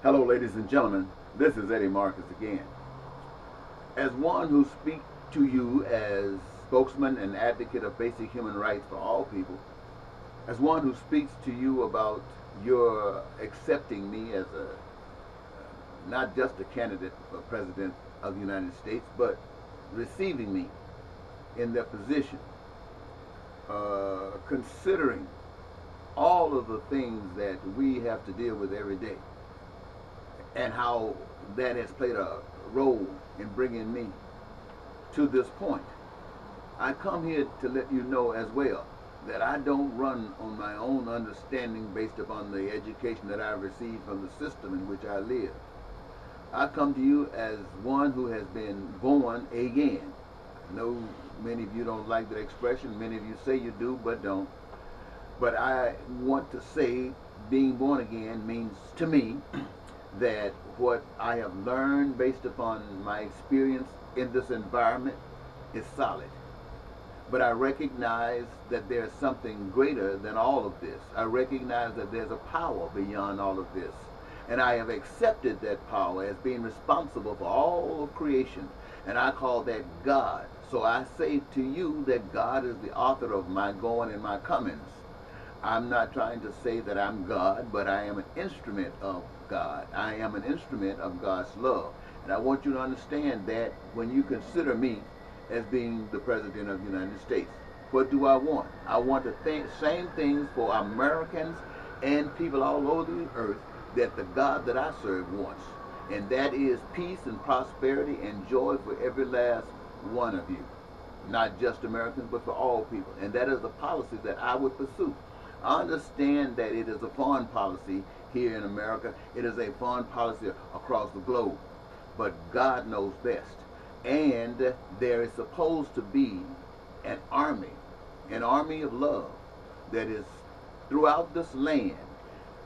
Hello, ladies and gentlemen. This is Eddie Marcus again. As one who speaks to you as spokesman and advocate of basic human rights for all people, as one who speaks to you about your accepting me as a not just a candidate for president of the United States, but receiving me in their position, considering all of the things that we have to deal with every day and how that has played a role in bringing me to this point. I come here to let you know as well that I don't run on my own understanding based upon the education that I received from the system in which I live. I come to you as one who has been born again. I know many of you don't like that expression. Many of you say you do, but don't. But I want to say being born again means to me that what I have learned based upon my experience in this environment is solid. But I recognize that there's something greater than all of this. I recognize that there's a power beyond all of this. And I have accepted that power as being responsible for all of creation. And I call that God. So I say to you that God is the author of my going and my comings. I'm not trying to say that I'm God, but I am an instrument of God. I am an instrument of God's love. And I want you to understand that when you consider me as being the President of the United States, what do I want? I want the same things for Americans and people all over the earth that the God that I serve wants. And that is peace and prosperity and joy for every last one of you. Not just Americans, but for all people. And that is the policy that I would pursue. I understand that it is a foreign policy here in America. It is a foreign policy across the globe. But God knows best. And there is supposed to be an army of love that is throughout this land,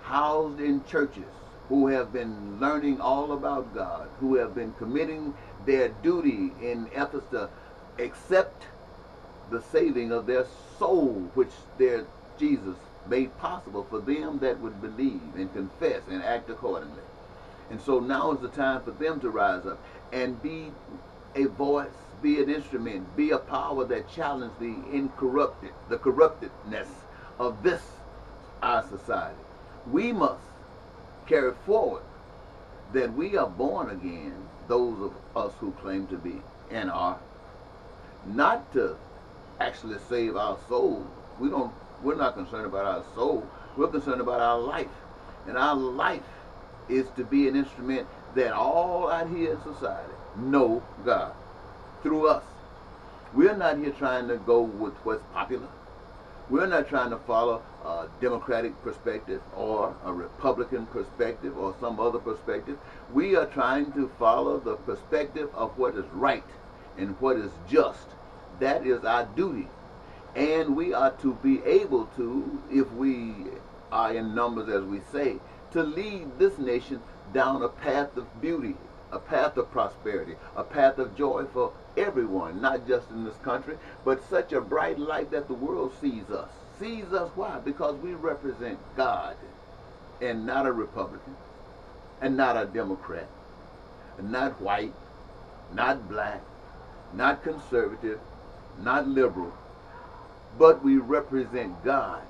housed in churches, who have been learning all about God, who have been committing their duty in efforts to accept the saving of their soul, which their Jesus made possible for them that would believe and confess and act accordingly. And so now is the time for them to rise up and be a voice, be an instrument, be a power that challenges the corruptedness of this, our society. We must carry forward that we are born again, those of us who claim to be and are, not to actually save our souls. We're not concerned about our soul. We're concerned about our life. And our life is to be an instrument that all out here in society know God through us. We're not here trying to go with what's popular. We're not trying to follow a Democratic perspective or a Republican perspective or some other perspective. We are trying to follow the perspective of what is right and what is just. That is our duty. And we are to be able to, if we are in numbers as we say, to lead this nation down a path of beauty, a path of prosperity, a path of joy for everyone, not just in this country, but such a bright light that the world sees us. Sees us why? Because we represent God and not a Republican and not a Democrat, and not white, not black, not conservative, not liberal, but we represent God.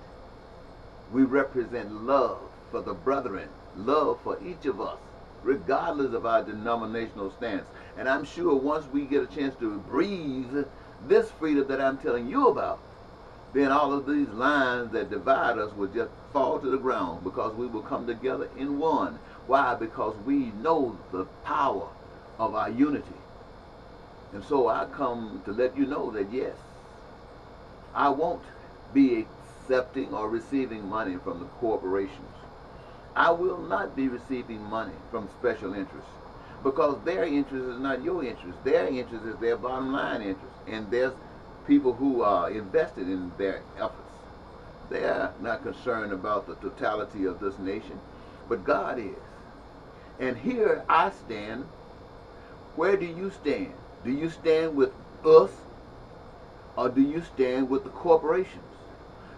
We represent love for the brethren, love for each of us, regardless of our denominational stance. And I'm sure once we get a chance to breathe this freedom that I'm telling you about, then all of these lines that divide us will just fall to the ground, because we will come together in one. Why? Because we know the power of our unity. And so I come to let you know that yes, I won't be accepting or receiving money from the corporations. I will not be receiving money from special interests, because their interest is not your interest. Their interest is their bottom line interest. And there's people who are invested in their efforts. They're not concerned about the totality of this nation, but God is. And here I stand. Where do you stand? Do you stand with us, or do you stand with the corporations?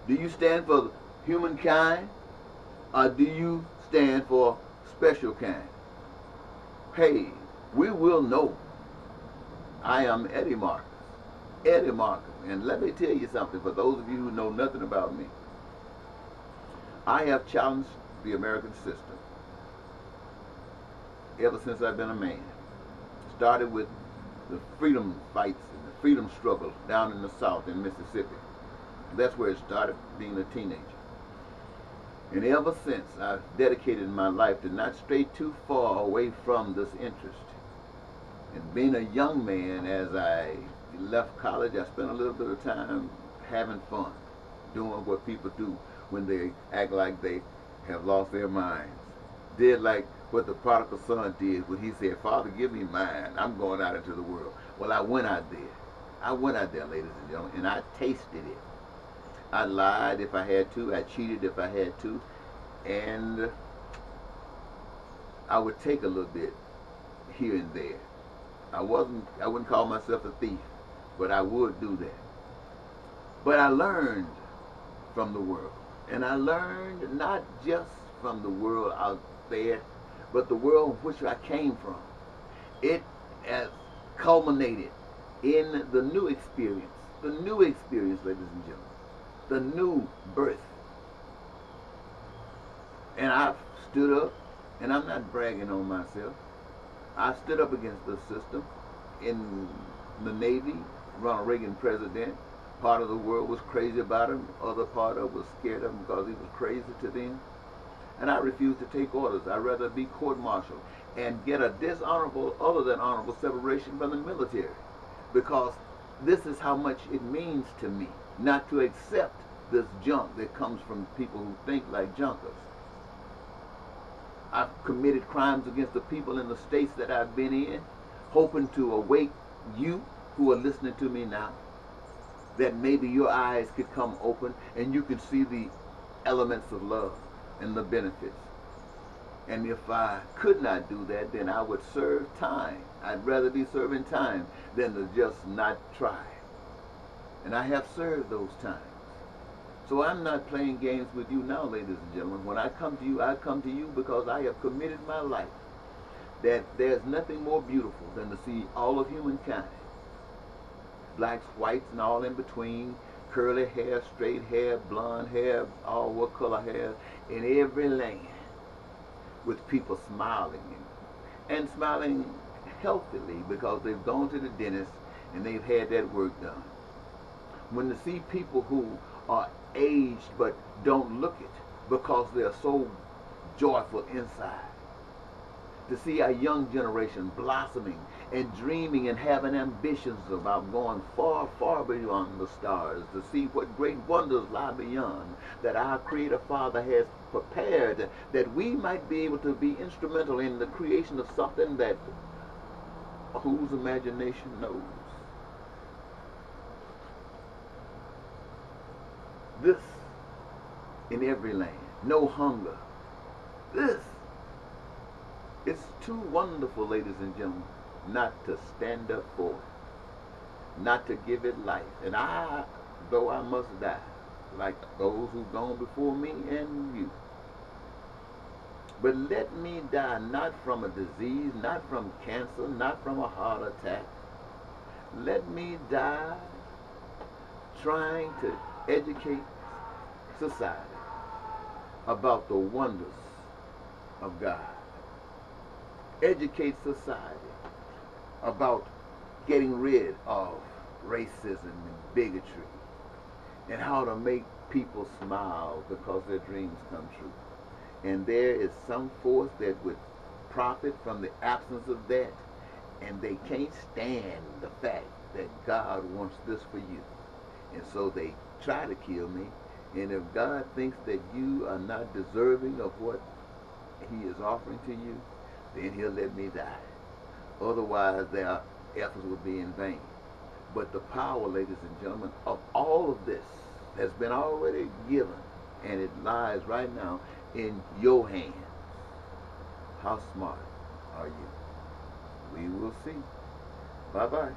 Do you stand for humankind, or do you stand for special kind. Hey, we will know. I am Eddie Marcus. Eddie Marcus. And let me tell you something, for those of you who know nothing about me. I have challenged the American system ever since I've been a man. Started with the freedom fights and the freedom struggles down in the South in Mississippi. That's where it started, being a teenager. And ever since, I've dedicated my life to not stray too far away from this interest. And being a young man, as I left college, I spent a little bit of time having fun, doing what people do when they act like they have lost their minds. Did like what the prodigal son did when he said, Father, give me mine. I'm going out into the world. Well, I went out there. I went out there, ladies and gentlemen, and I tasted it. I lied if I had to. I cheated if I had to. And I would take a little bit here and there. I wouldn't call myself a thief, but I would do that. But I learned from the world. And I learned not just from the world out there, but the world in which I came from. It has culminated in the new experience, ladies and gentlemen, the new birth. And I've stood up, and I'm not bragging on myself. I stood up against the system in the Navy. Ronald Reagan president. Part of the world was crazy about him. Other part of it was scared of him because he was crazy to them. And I refused to take orders. I'd rather be court-martialed and get a dishonorable, other than honorable, separation from the military. Because this is how much it means to me not to accept this junk that comes from people who think like junkers. I've committed crimes against the people in the states that I've been in, hoping to awake you who are listening to me now, that maybe your eyes could come open and you could see the elements of love and the benefits. And if I could not do that, then I would serve time. I'd rather be serving time than to just not try. And I have served those times. So I'm not playing games with you now, ladies and gentlemen. When I come to you because I have committed my life that there's nothing more beautiful than to see all of humankind, blacks, whites, and all in between, curly hair, straight hair, blonde hair, all what color hair, in every land, with people smiling and smiling healthily because they've gone to the dentist and they've had that work done. When to see people who are aged but don't look it because they're so joyful inside. To see our young generation blossoming and dreaming and having ambitions about going far, far beyond the stars, to see what great wonders lie beyond, that our Creator Father has prepared, that we might be able to be instrumental in the creation of something that whose imagination knows. This in every land. No hunger. This. It's too wonderful, ladies and gentlemen, not to stand up for it. Not to give it life. And though I must die, like those who've gone before me and you. But let me die not from a disease, not from cancer, not from a heart attack. Let me die trying to educate society about the wonders of God. Educate society about getting rid of racism and bigotry and how to make people smile because their dreams come true. And there is some force that would profit from the absence of that, and they can't stand the fact that God wants this for you. And so they try to kill me. And if God thinks that you are not deserving of what He is offering to you, then He'll let me die. Otherwise, their efforts will be in vain. But the power, ladies and gentlemen, of all of this has been already given, and it lies right now in your hands. How smart are you? We will see. Bye-bye.